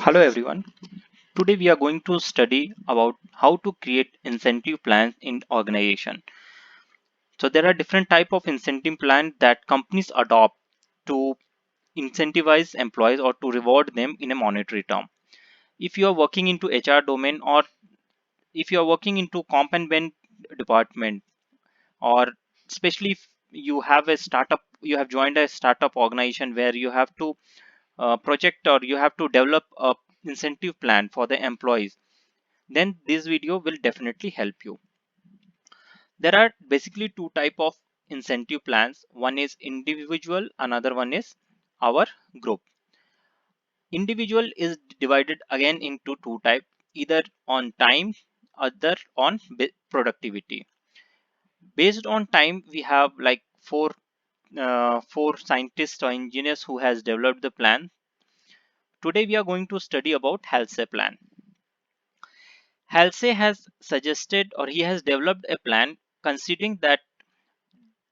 Hello everyone. Today we are going to study about how to create incentive plans in organization. So there are different type of incentive plan that companies adopt to incentivize employees or to reward them in a monetary term. If you are working into HR domain, or if you are working into comp and ben department, or especially if you have a startup, you have joined a startup organization where you have to project or you have to develop a incentive plan for the employees, then this video will definitely help you. There are basically two type of incentive plans. One is individual, another one is our group. Individual is divided again into two type, either on time, other on productivity. Based on time, we have like four scientists or engineers who has developed the plan. Today we are going to study about Halsey plan. Halsey has suggested, or he has developed a plan considering that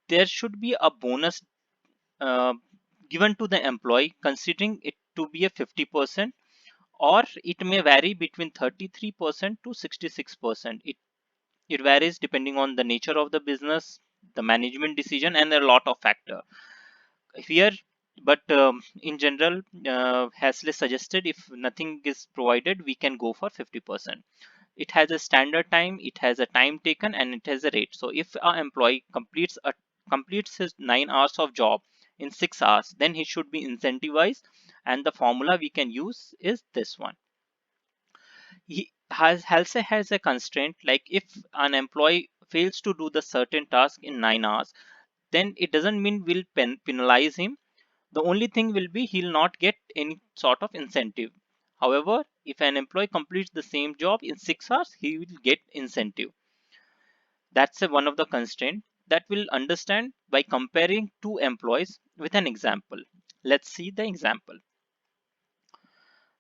there should be a bonus uh, given to the employee, considering it to be a 50%, or it may vary between 33% to 66%. It varies depending on the nature of the business, the management decision, and a lot of factor here. But in general, Hasley suggested if nothing is provided, we can go for 50%. It has a standard time, it has a time taken, and it has a rate. So if our employee completes his 9 hours of job in 6 hours, then he should be incentivized, and the formula we can use is this one. He has Halsey has a constraint, like if an employee fails to do the certain task in 9 hours, then it doesn't mean we'll penalize him. The only thing will be he'll not get any sort of incentive. However, if an employee completes the same job in 6 hours, he will get incentive. That's one of the constraints that we'll understand by comparing two employees with an example. Let's see the example.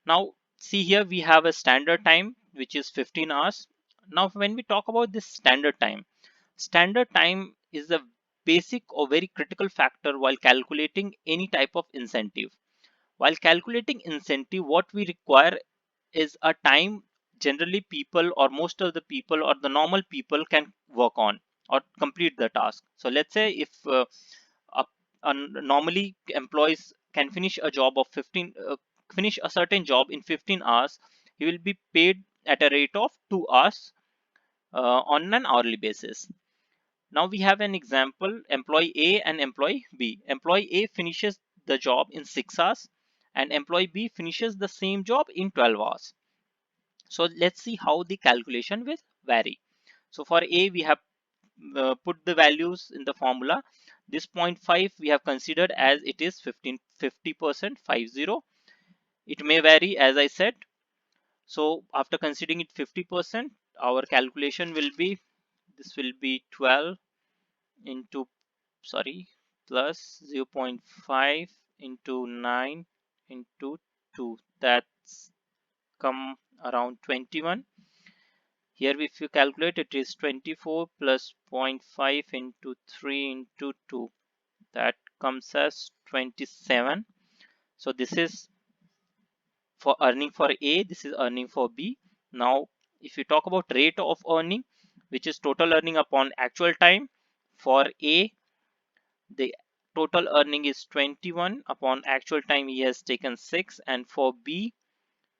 Now, see here we have a standard time which is 15 hours. Now, when we talk about this standard time is a basic or very critical factor while calculating any type of incentive. While calculating incentive, what we require is a time generally people or most of the people or the normal people can work on or complete the task. So let's say if a, normally employees can finish a job of 15 finish a certain job in 15 hours, he will be paid at a rate of 2 hours on an hourly basis. Now we have an example, employee A and employee B. Employee A finishes the job in 6 hours and employee B finishes the same job in 12 hours. So let's see how the calculation will vary. So for A, we have put the values in the formula. This 0.5 we have considered as it is 50%, 50. It may vary as I said. So after considering it 50%, our calculation will be, this will be 12 into, sorry, plus 0.5 into 9 into 2. That's come around 21. Here if you calculate, it is 24 plus 0.5 into 3 into 2. That comes as 27. So this is for earning for A, this is earning for B. Now if you talk about rate of earning, which is total earning upon actual time, for A the total earning is 21, upon actual time he has taken 6, and for B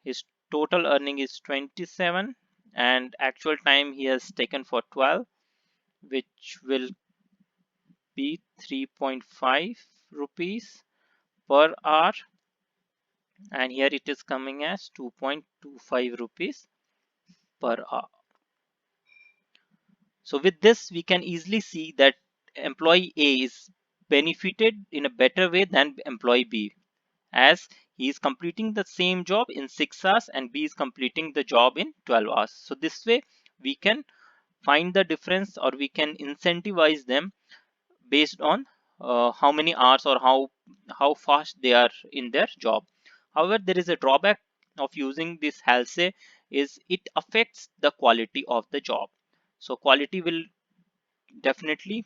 his total earning is 27 and actual time he has taken for 12, which will be 3.5 rupees per hour, and here it is coming as 2.25 rupees per hour. So with this we can easily see that employee A is benefited in a better way than employee B, as he is completing the same job in 6 hours and B is completing the job in 12 hours. So this way we can find the difference, or we can incentivize them based on how many hours or how fast they are in their job. However, there is a drawback of using this Halsey, is it affects the quality of the job. So quality will definitely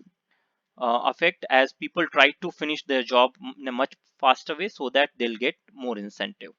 affect as people try to finish their job in a much faster way so that they'll get more incentive.